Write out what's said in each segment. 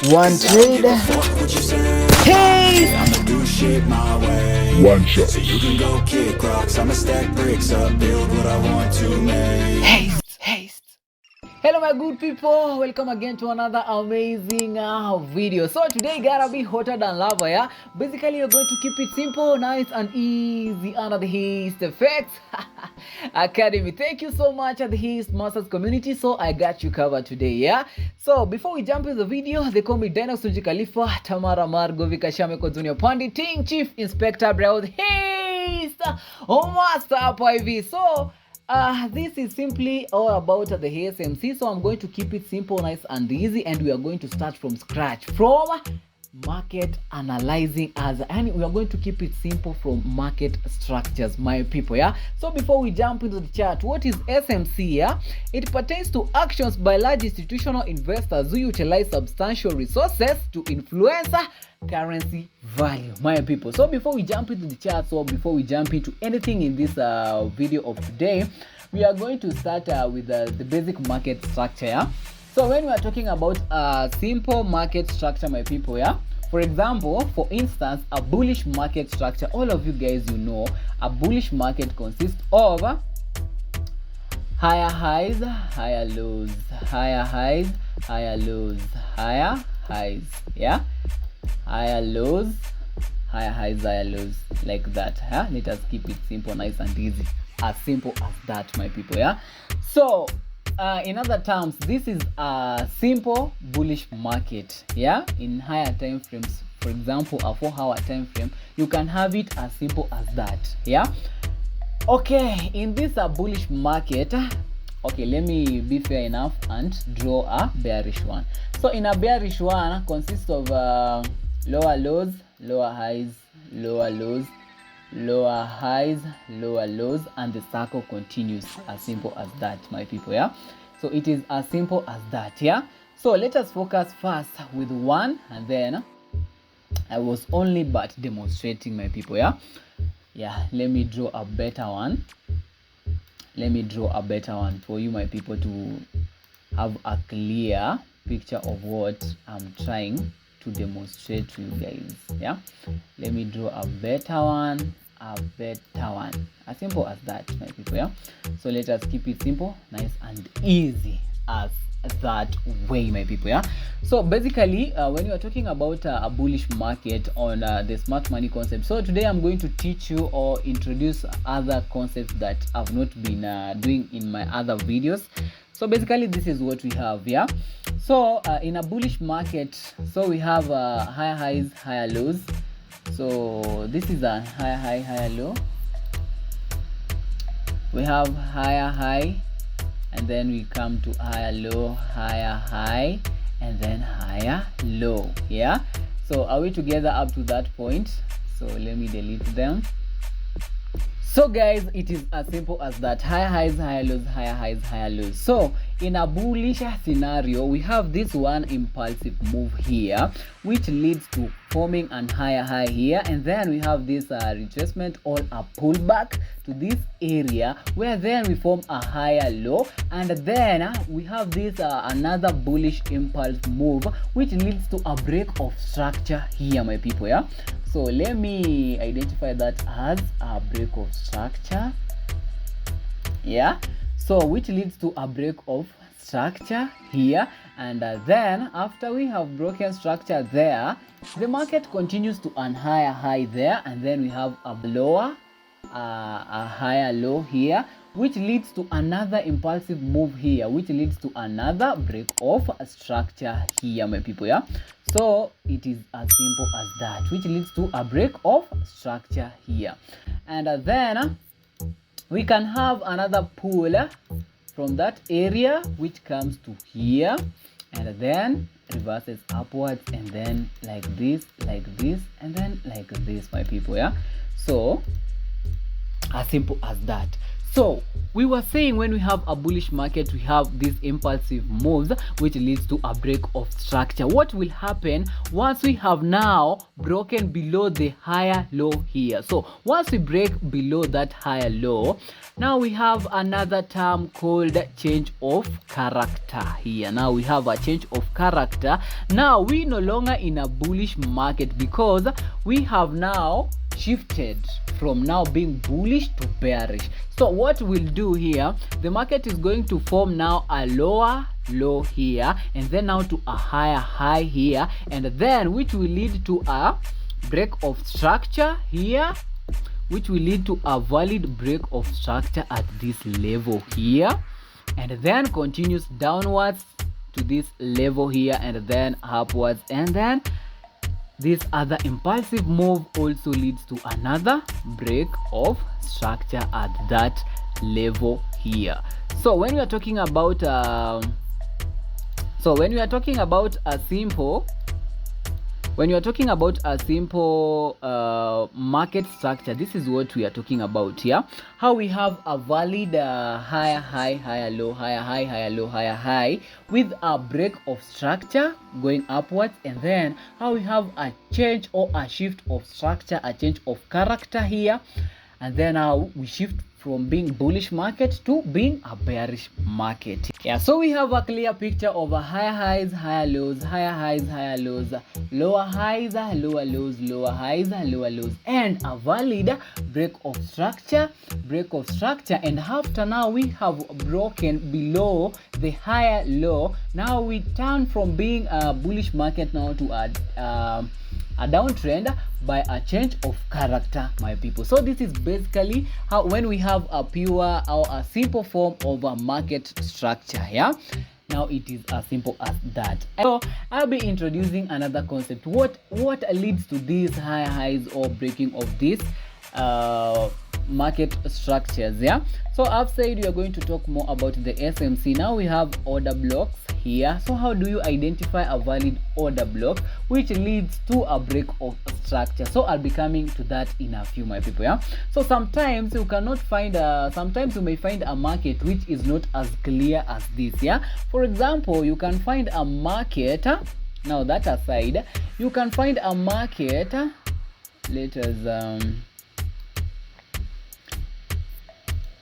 One trade. Hey! I'ma do shit my way. One shot. So you can go kick rocks. I'ma stack bricks up, build what I want to make. Haste. Hello my good people, welcome again to another amazing video. So today gotta be hotter than lava, yeah. Basically you're going to keep it simple, nice and easy under the Heistfx Academy. Thank you so much at the Heistmasters community. So I got you covered today, yeah. So before we jump into the video, they call me Dino Suji Khalifa, Tamara Margovi Kashame Junior Pandi, Team Chief Inspector Browse Heist. Oh master up IV. So this is simply all about the SMC, so I'm going to keep it simple, nice and easy, and we are going to start from scratch, from market analyzing, and we are going to keep it simple from market structures, my people, yeah. So before we jump into the chart, what is SMC? Yeah, it pertains to actions by large institutional investors who utilize substantial resources to influence currency value, my people. So before we jump into the charts, or before we jump into anything in this video of today, we are going to start with the basic market structure, yeah. So when we are talking about simple market structure, my people, yeah, for example, for instance, a bullish market structure, all of you guys, you know, a bullish market consists of higher highs, higher lows, higher highs, higher lows, higher highs, yeah, higher lows, higher highs, higher lows, like that, yeah. Let us keep it simple, nice and easy, as simple as that, my people, yeah. So in other terms, this is a simple bullish market, yeah. In higher time frames, for example a 4-hour time frame, you can have it as simple as that, yeah. Okay, in this bullish market, okay, let me be fair enough and draw a bearish one. So in a bearish one consists of lower lows, lower highs, lower lows, lower highs, lower lows, and the circle continues, as simple as that, my people, yeah. So it is as simple as that, yeah. So let us focus first with one, and then I was only but demonstrating, my people, yeah. Let me draw a better one. Let me draw a better one for you, my people, to have a clear picture of what I'm trying to demonstrate to you guys, yeah. Let me draw a better one, as simple as that, my people, yeah. So let us keep it simple, nice and easy as that way, my people, yeah. So basically when you are talking about a bullish market on the smart money concept, so today I'm going to teach you or introduce other concepts that I've not been doing in my other videos. So basically this is what we have, yeah. So in a bullish market, so we have higher highs, higher lows. So this is a higher high, higher low. We have higher high, and then we come to higher low, higher high, and then higher low, yeah. So are we together up to that point? So let me delete them. So guys, it is as simple as that. Higher highs, higher lows, higher highs, higher lows. So in a bullish scenario, we have this one impulsive move here, which leads to forming an higher high here, and then we have this retracement or a pullback to this area, where then we form a higher low, and then we have this another bullish impulse move, which leads to a break of structure here, my people, yeah. So let me identify that as a break of structure, yeah. So which leads to a break of structure here, and then after we have broken structure there, the market continues to an higher high there, and then we have a lower a higher low here, which leads to another impulsive move here, which leads to another break of structure here, my people, yeah. So it is as simple as that, which leads to a break of structure here, and then we can have another pull from that area, which comes to here, and then reverses upwards, and then like this, and then like this, my people, yeah. So as simple as that. So we were saying when we have a bullish market, we have these impulsive moves which leads to a break of structure. What will happen once we have now broken below the higher low here? So once we break below that higher low, now we have another term called change of character here. Now we have a change of character. Now we no longer in a bullish market because we have now shifted from now being bullish to bearish. So what we'll do here, the market is going to form now a lower low here, and then now to a higher high here, and then which will lead to a break of structure here, which will lead to a valid break of structure at this level here, and then continues downwards to this level here, and then upwards, and then this other impulsive move also leads to another break of structure at that level here. So when we are talking about a simple market structure, this is what we are talking about here. How we have a valid higher high, higher low, higher high, higher low, higher high with a break of structure going upwards, and then how we have a change or a shift of structure, a change of character here, and then how we shift from being bullish market to being a bearish market. Yeah, so we have a clear picture of a higher highs, higher lows, higher highs, higher lows, lower highs, lower lows, lower highs, lower lows, and a valid break of structure, and after now we have broken below the higher low. Now we turn from being a bullish market now to a downtrend by a change of character, my people. So this is basically how when we have a pure or a simple form of a market structure. Yeah, now it is as simple as that. So I'll be introducing another concept. What leads to these high highs or breaking of these market structures? Yeah, so I've said we are going to talk more about the SMC. Now we have order blocks here. So how do you identify a valid order block which leads to a break of structure? So I'll be coming to that in a few, my people. Yeah, so sometimes you cannot find sometimes you may find a market which is not as clear as this. Yeah, for example, you can find a market, now that aside, you can find a market, let us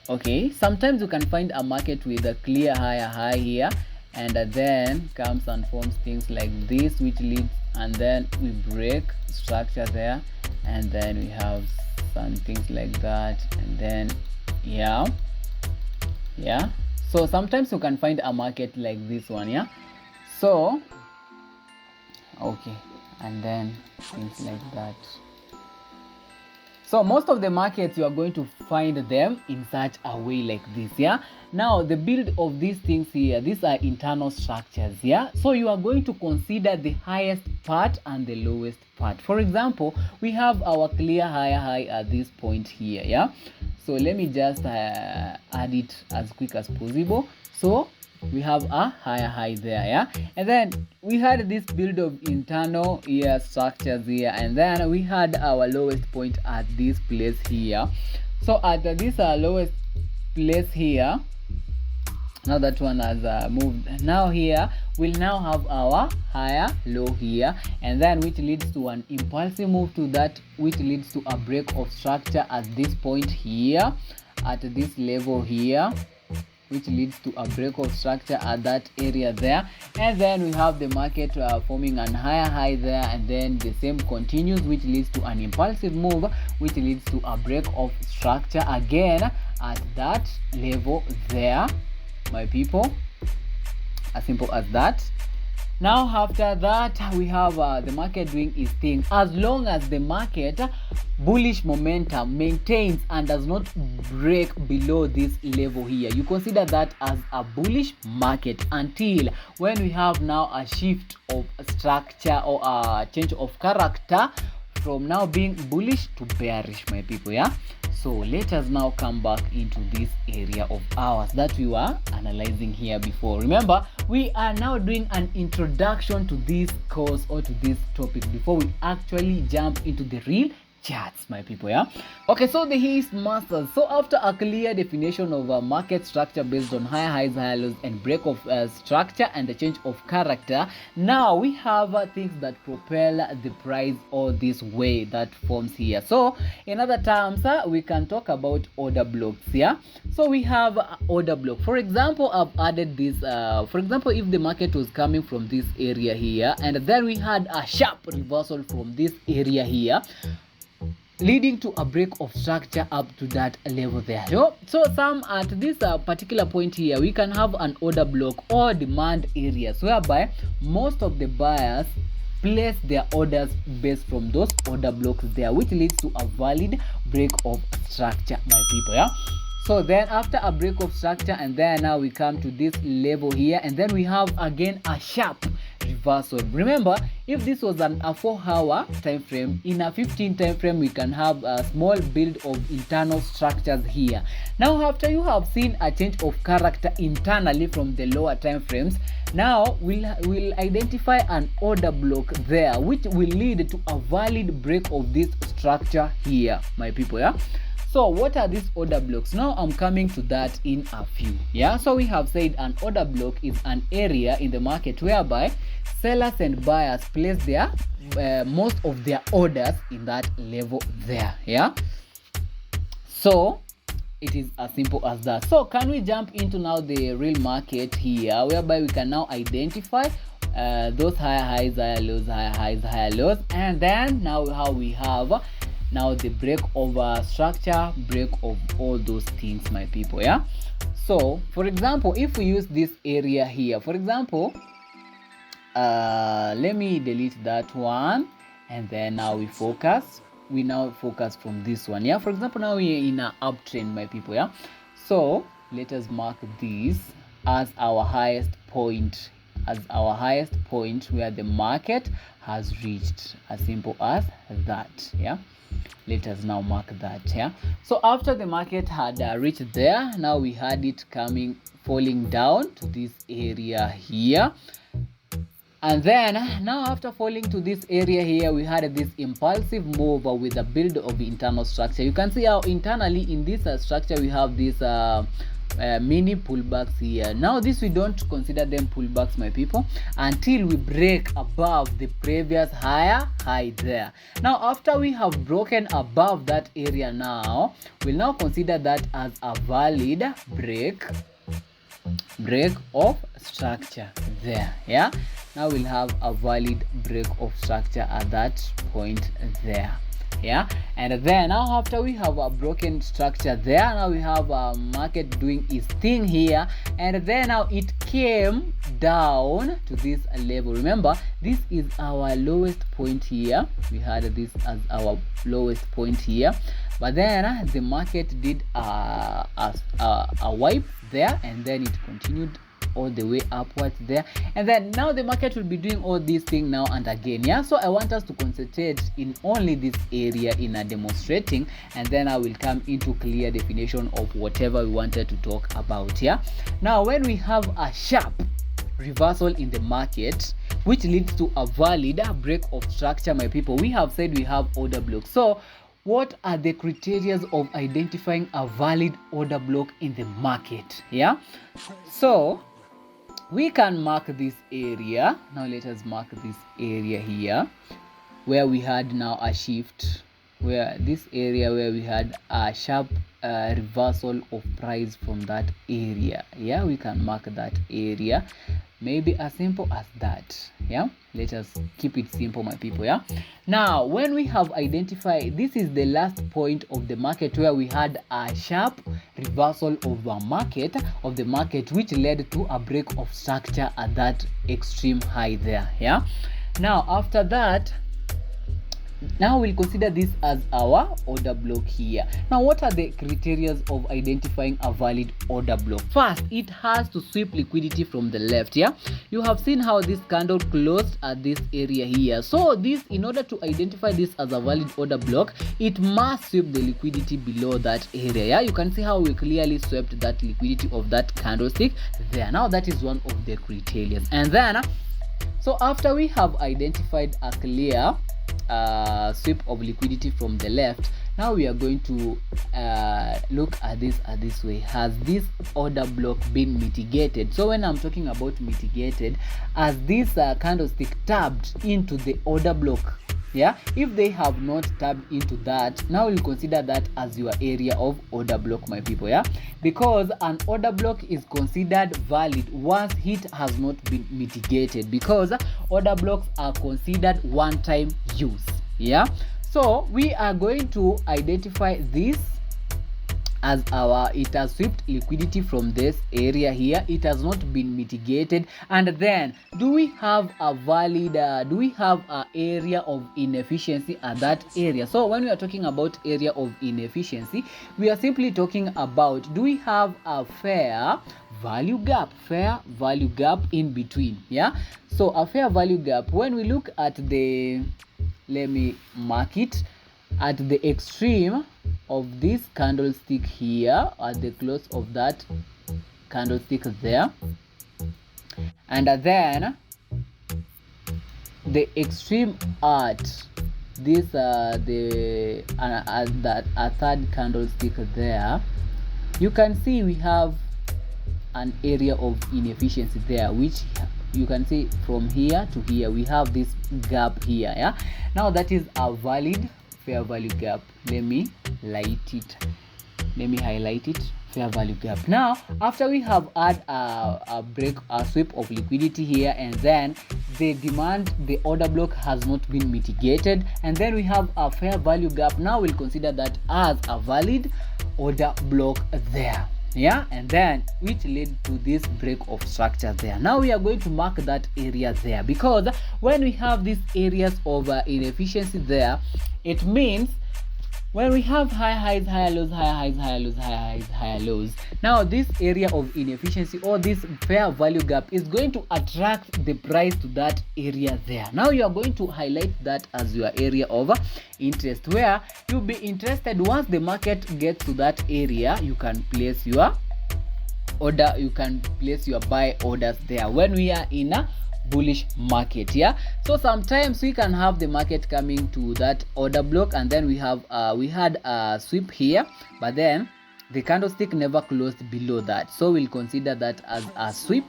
okay, sometimes you can find a market with a clear higher high here, and then comes and forms things like this, which leads, and then we break structure there, and then we have some things like that, and then yeah, so sometimes you can find a market like this one. Yeah, so okay, and then things like that. So most of the markets you are going to find them in such a way like this. Yeah, now the build of these things here, these are internal structures. Yeah, so you are going to consider the highest part and the lowest part. For example, we have our clear higher high at this point here. Yeah, so let me just add it as quick as possible. So we have a higher high there. Yeah, and then we had this build of internal structures here, and then we had our lowest point at this place here. So at this lowest place here, now that one has moved. Now here we'll now have our higher low here, and then which leads to an impulsive move to that, which leads to a break of structure at this point here, at this level here, which leads to a break of structure at that area there, and then we have the market forming an higher high there, and then the same continues, which leads to an impulsive move, which leads to a break of structure again at that level there, my people. As simple as that. Now after that we have the market doing its thing. As long as the market bullish momentum maintains and does not break below this level here, you consider that as a bullish market until when we have now a shift of structure or a change of character from now being bullish to bearish, my people. Yeah, so let us now come back into this area of ours that we were analyzing here before. Remember, we are now doing an introduction to this course or to this topic before we actually jump into the real charts, my people. Yeah, okay, so the Heistmasters. So after a clear definition of a market structure based on higher highs, higher lows, and break of structure and the change of character, now we have things that propel the price all this way that forms here. So in other terms, we can talk about order blocks. Yeah, so we have order block. For example, I've added this. For example, if the market was coming from this area here, and then we had a sharp reversal from this area here, leading to a break of structure up to that level there. So some at this particular point here, we can have an order block or demand areas whereby most of the buyers place their orders based from those order blocks there, which leads to a valid break of structure, my people. Yeah, so then after a break of structure, and then now we come to this level here, and then we have again a sharp reversal. Remember, if this was a 4-hour time frame, in a 15 time frame we can have a small build of internal structures here. Now after you have seen a change of character internally from the lower time frames, now we'll identify an order block there, which will lead to a valid break of this structure here, my people. Yeah, so what are these order blocks? Now I'm coming to that in a few. Yeah, so we have said an order block is an area in the market whereby sellers and buyers place their most of their orders in that level there. Yeah, so it is as simple as that. So can we jump into now the real market here, whereby we can now identify those higher highs, higher lows, higher highs, higher lows, and then now how we have now the break of structure, break of all those things, my people. Yeah, so for example, if we use this area here, for example, let me delete that one, and then now we now focus from this one. Yeah, for example, now we are in an uptrend, my people. Yeah, so let us mark this as our highest point, where the market has reached, as simple as that. Yeah, let us now mark that. Yeah, so after the market had reached there, now we had it falling down to this area here, and then now after falling to this area here, we had this impulsive move with a build of internal structure. You can see how internally in this structure we have this mini pullbacks here. Now this, we don't consider them pullbacks, my people, until we break above the previous higher high there. Now after we have broken above that area, now we'll now consider that as a valid break of structure there. Yeah, now we'll have a valid break of structure at that point there. Yeah, and then now after we have a broken structure there, now we have a market doing its thing here, and then now it came down to this level. Remember, this is our lowest point here. We had this as our lowest point here, but then the market did a wipe there, and then it continued all the way upwards there, and then now the market will be doing all these things now and again. Yeah, so I want us to concentrate in only this area in a demonstrating, and then I will come into clear definition of whatever we wanted to talk about. Yeah, now when we have a sharp reversal in the market, which leads to a valid break of structure, my people, we have said we have order blocks. So what are the criteria of identifying a valid order block in the market? Yeah, so we can mark this area. Now let us mark this area here, where we had now a shift, where this area where we had a sharp reversal of price from that area. Yeah, we can mark that area, maybe as simple as that. Yeah, let us keep it simple, my people. Yeah, now when we have identified, this is the last point of the market where we had a sharp reversal of the market, which led to a break of structure at that extreme high there. Yeah, now after that, now we'll consider this as our order block here. Now what are the criteria of identifying a valid order block? First, it has to sweep liquidity from the left. Yeah, you have seen how this candle closed at this area here. So this, in order to identify this as a valid order block, it must sweep the liquidity below that area. Yeah, you can see how we clearly swept that liquidity of that candlestick there. Now that is one of the criteria. And then so after we have identified a clear sweep of liquidity from the left, now we are going to look at this way. Has this order block been mitigated? So when I'm talking about mitigated, as this candlestick tapped into the order block, yeah, if they have not tapped into that, now we'll consider that as your area of order block, my people, yeah, because an order block is considered valid once it has not been mitigated, because order blocks are considered one-time use, yeah. So we are going to identify this as it has swept liquidity from this area here. It has not been mitigated. And then do we have a valid do we have an area of inefficiency at that area? So when we are talking about area of inefficiency, we are simply talking about, do we have a fair value gap in between? Yeah, so a fair value gap, when we look at the, let me mark it, at the extreme of this candlestick here, at the close of that candlestick there, and then the extreme at this the that a third candlestick there, you can see we have an area of inefficiency there, which you can see from here to here we have this gap here, yeah. Now that is a valid fair value gap. Let me highlight it, fair value gap. Now after we have had a sweep of liquidity here, and then the order block has not been mitigated, and then we have a fair value gap, now we'll consider that as a valid order block there, yeah, and then which led to this break of structure there. Now we are going to mark that area there, because when we have these areas of inefficiency there, it means when we have high highs, higher lows, higher highs, higher lows, higher highs, higher lows, now this area of inefficiency or this fair value gap is going to attract the price to that area there. Now you are going to highlight that as your area of interest, where you'll be interested. Once the market gets to that area, you can place your order, you can place your buy orders there when we are in a bullish market, yeah. So sometimes we can have the market coming to that order block, and then we had a sweep here, but then the candlestick never closed below that, so we'll consider that as a sweep,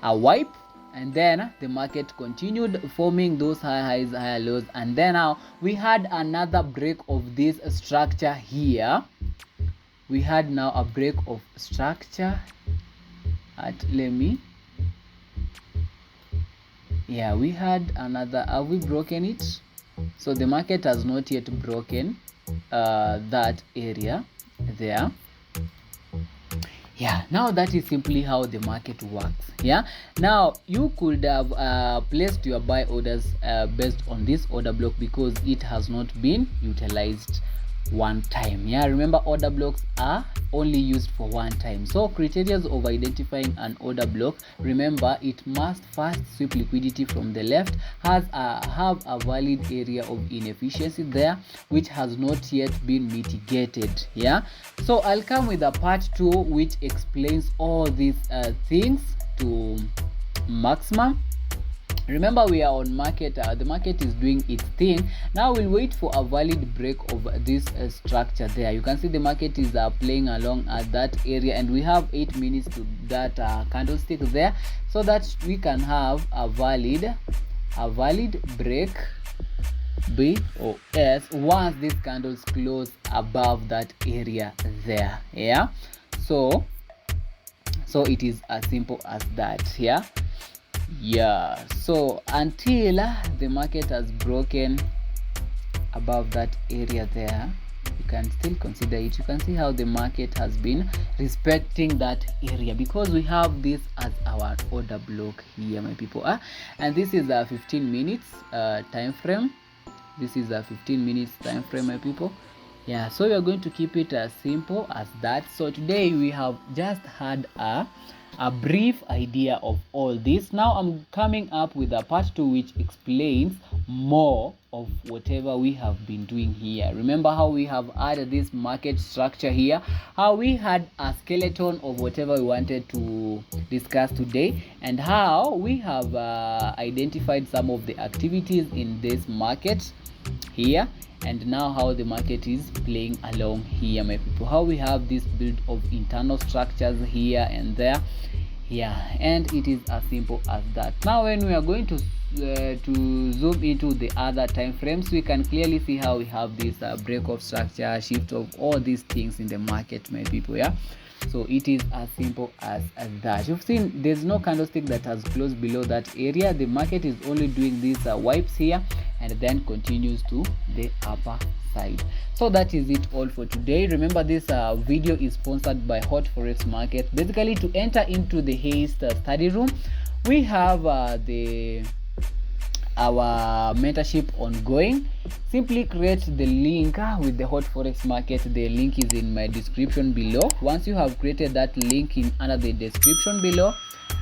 a wipe, and then the market continued forming those high highs, higher lows, and then now we had another break of this structure here. We had now a break of structure at, yeah, we had another, have we broken it? So the market has not yet broken that area there. Yeah, now that is simply how the market works. Yeah, now you could have placed your buy orders based on this order block, because it has not been utilized one time. Yeah, remember, order blocks are only used for one time. So criteria of identifying an order block, remember, it must first sweep liquidity from the left, have a valid area of inefficiency there which has not yet been mitigated. Yeah, so I'll come with a part 2 which explains all these things to maximum. Remember, we are on market, the market is doing its thing. Now we'll wait for a valid break of this structure there. You can see the market is playing along at that area, and we have 8 minutes to that candlestick there, so that we can have a valid break B or S once these candles close above that area there. Yeah, so it is as simple as that. Yeah, so until the market has broken above that area there, you can still consider it. You can see how the market has been respecting that area, because we have this as our order block here, my people. And this is a 15 minutes time frame. This is a 15 minutes time frame, my people. Yeah, so we are going to keep it as simple as that. So today we have just had a brief idea of all this. Now I'm coming up with a part 2 which explains more of whatever we have been doing here. Remember how we have added this market structure here, how we had a skeleton of whatever we wanted to discuss today, and how we have identified some of the activities in this market. here, and now how the market is playing along here, my people. How we have this build of internal structures here and there. Yeah, and it is as simple as that. Now when we are going to zoom into the other time frames, we can clearly see how we have this break of structure, shift of all these things in the market, my people. Yeah, so it is as simple as that. You've seen there's no candlestick that has closed below that area. The market is only doing these wipes here and then continues to the upper side. So that is it all for today. Remember, this video is sponsored by Hot Forex Market. Basically, to enter into the Heist Study Room, we have our mentorship ongoing. Simply create the link with the Hot Forex Market. The link is in my description below. Once you have created that link under the description below,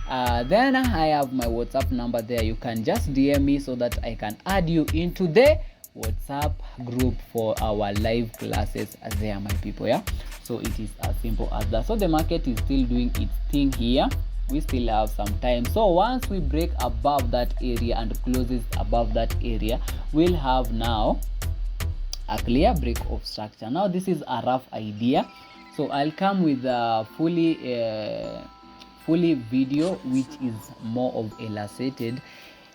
then I have my WhatsApp number there. You can just DM me so that I can add you into the WhatsApp group for our live classes there, my people. Yeah, so it is as simple as that. So the market is still doing its thing here. We still have some time. So once we break above that area and closes above that area, we'll have now a clear break of structure. Now this is a rough idea, so I'll come with a fully video which is more of illustrated.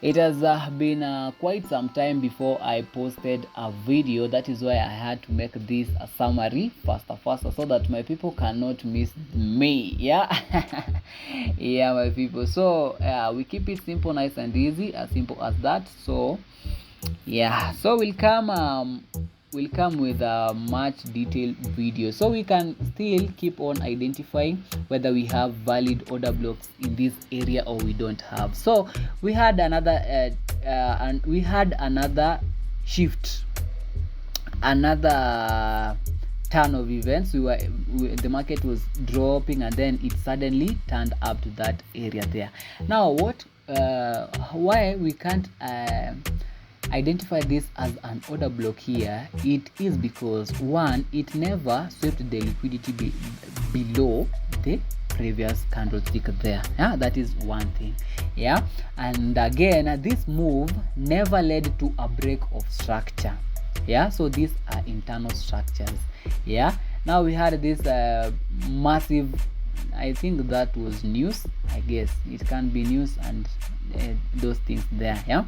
It has been quite some time before I posted a video. That is why I had to make this a summary faster so that my people cannot miss me. Yeah. Yeah, my people. So we keep it simple, nice and easy, as simple as that. So yeah, so we'll come with a much detailed video, so we can still keep on identifying whether we have valid order blocks in this area or we don't have. So we had another shift, another turn of events. The market was dropping and then it suddenly turned up to that area there. Now why we can't identify this as an order block here? It is because, one, it never swept the liquidity below the previous candlestick there. Yeah, that is one thing. Yeah, and again, this move never led to a break of structure. Yeah, so these are internal structures. Yeah, now we had this massive, I think that was news, I guess it can be news and those things there. Yeah,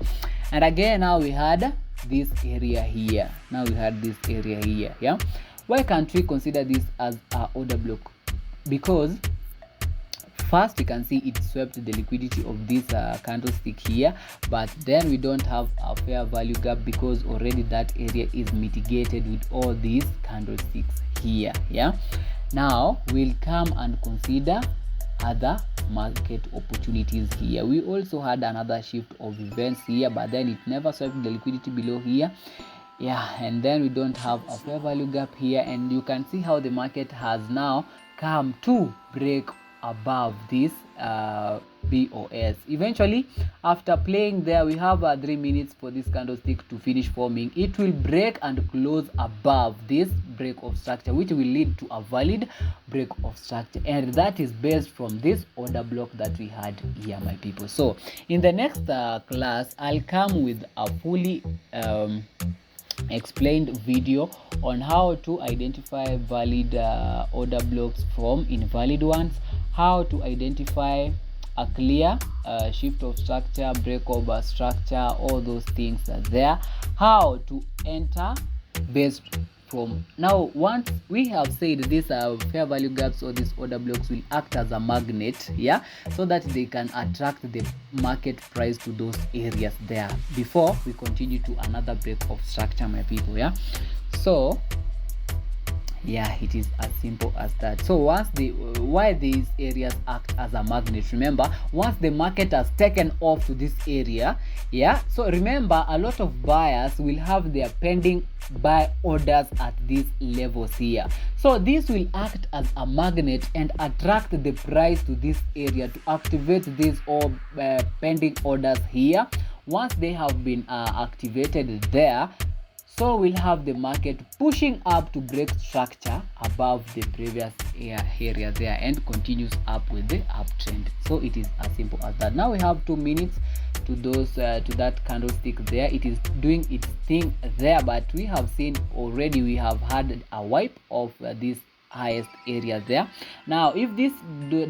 and again now we had this area here. Yeah, why can't we consider this as a order block? Because first, you can see it swept the liquidity of this candlestick here, but then we don't have a fair value gap because already that area is mitigated with all these candlesticks here. Yeah, now we'll come and consider other market opportunities here. We also had another shift of events here, but then it never swept the liquidity below here. Yeah, and then we don't have a fair value gap here, and you can see how the market has now come to break above this BOS. Eventually, after playing there, we have 3 minutes for this candlestick to finish forming. It will break and close above this break of structure, which will lead to a valid break of structure, and that is based from this order block that we had here, my people. So in the next class, I'll come with a fully explained video on how to identify valid order blocks from invalid ones, how to identify a clear shift of structure, break of structure, all those things are there, how to enter based from. Now, once we have said these fair value gaps or these order blocks will act as a magnet, yeah, so that they can attract the market price to those areas there before we continue to another break of structure, my people. Yeah, so yeah, it is as simple as that. So once why these areas act as a magnet, remember, once the market has taken off to this area, yeah, so remember, a lot of buyers will have their pending buy orders at these levels here. So this will act as a magnet and attract the price to this area to activate these all pending orders here. Once they have been activated there, So we'll have the market pushing up to break structure above the previous area there and continues up with the uptrend. So it is as simple as that. Now we have 2 minutes to those to that candlestick there. It is doing its thing there, but we have seen already we have had a wipe of this highest area there. Now if this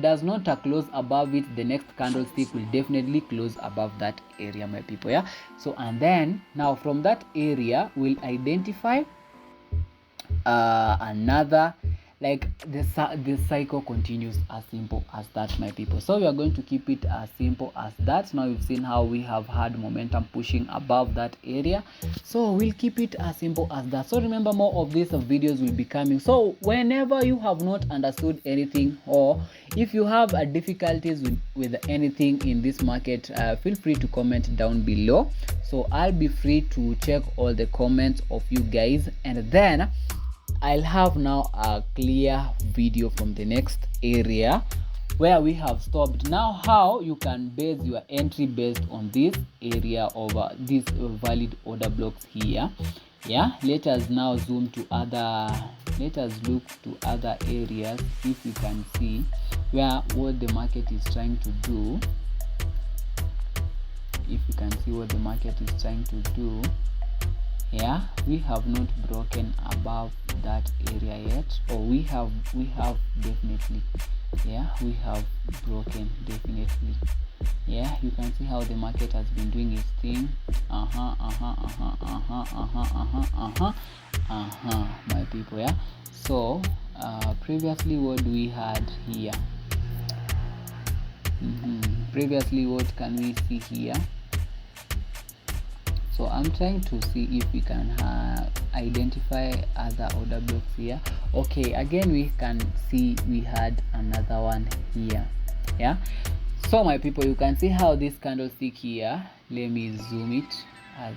does not close above it, the next candlestick will definitely close above that area, my people. Yeah, so and then now from that area we'll identify another, like the cycle continues as simple as that, my people. So we are going to keep it as simple as that. Now we've seen how we have had momentum pushing above that area, so we'll keep it as simple as that. So remember, more of these videos will be coming. So whenever you have not understood anything, or if you have difficulties with anything in this market, feel free to comment down below. So I'll be free to check all the comments of you guys, and then I'll have now a clear video from the next area where we have stopped. Now how you can base your entry based on this area over these valid order blocks here. Yeah, let us now zoom to other, let us look to other areas if we can see where what the market is trying to do. If you can see what the market is trying to do. Yeah, we have not broken above that area yet, or we have definitely, yeah, we have broken definitely. Yeah, you can see how the market has been doing its thing. My people. Yeah, so previously what we had here, previously what can we see here? So I'm trying to see if we can identify other order blocks here. Okay, again we can see we had another one here. Yeah, so my people, you can see how this candlestick here, let me zoom it as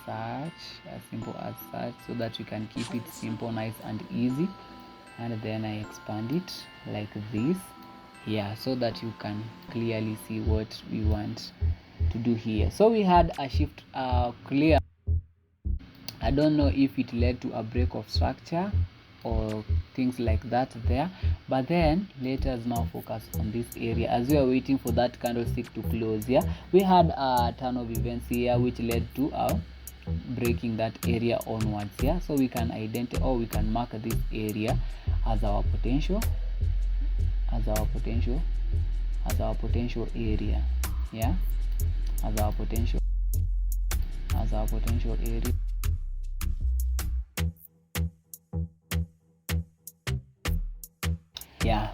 such, as simple as such, so that you can keep it simple, nice and easy. And then I expand it like this. Yeah, so that you can clearly see what we want to do here. So we had a shift clear. I don't know if it led to a break of structure or things like that there, but then let us now focus on this area as we are waiting for that candlestick to close. Yeah, we had a turn of events here which led to breaking that area onwards. Yeah, so we can identify, or we can mark this area as our potential, as our potential area. Yeah, as our potential area. Yeah,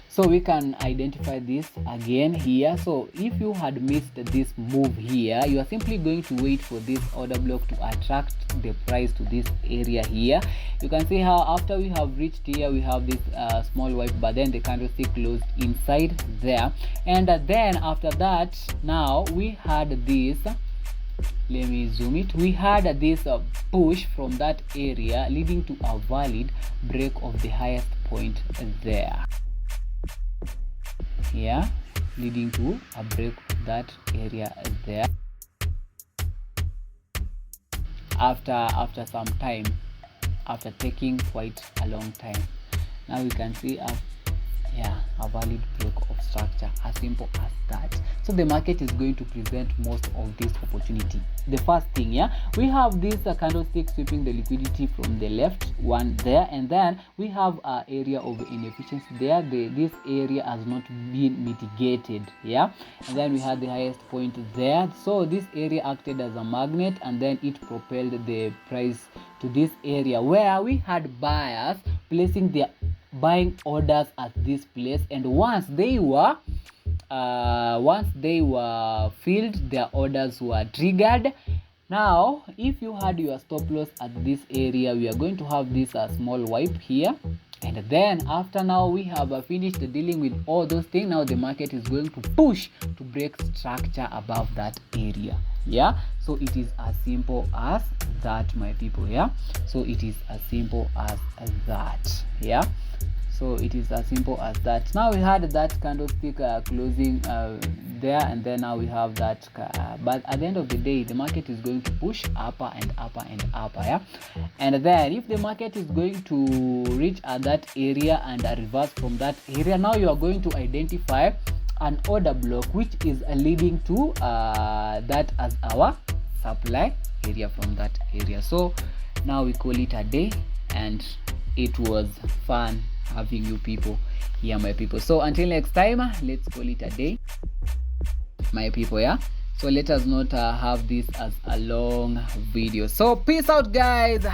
so we can identify this again here. So if you had missed this move here, you are simply going to wait for this order block to attract the price to this area here. You can see how after we have reached here, we have this small wipe, but then the candlestick closed inside there. And then after that, now we had this, let me zoom it, we had this push from that area leading to a valid break of the highest point there. Yeah, leading to a break of that area there after some time, after taking quite a long time. Now we can see a valid break of structure, as simple as that. So the market is going to present most of this opportunity. The first thing, yeah, we have this candlestick sweeping the liquidity from the left one there, and then we have an area of inefficiency there. This area has not been mitigated. Yeah, and then we had the highest point there. So this area acted as a magnet, and then it propelled the price to this area where we had buyers placing their buying orders at this place, and once they were filled, their orders were triggered. Now if you had your stop loss at this area, we are going to have this small wipe here, and then after now we have finished dealing with all those things. Now the market is going to push to break structure above that area. Yeah, so it is as simple as that, my people. Yeah, so it is as simple as that. Yeah, So it is as simple as that. Now we had that candlestick closing there, and then now we have that but at the end of the day, the market is going to push upper and upper and upper, yeah. And then if the market is going to reach at that area and reverse from that area, now you are going to identify an order block which is leading to that as our supply area from that area. So now we call it a day, and it was fun having you people here, my people. So until next time, let's call it a day, my people, yeah. So let us not have this as a long video. So peace out, guys.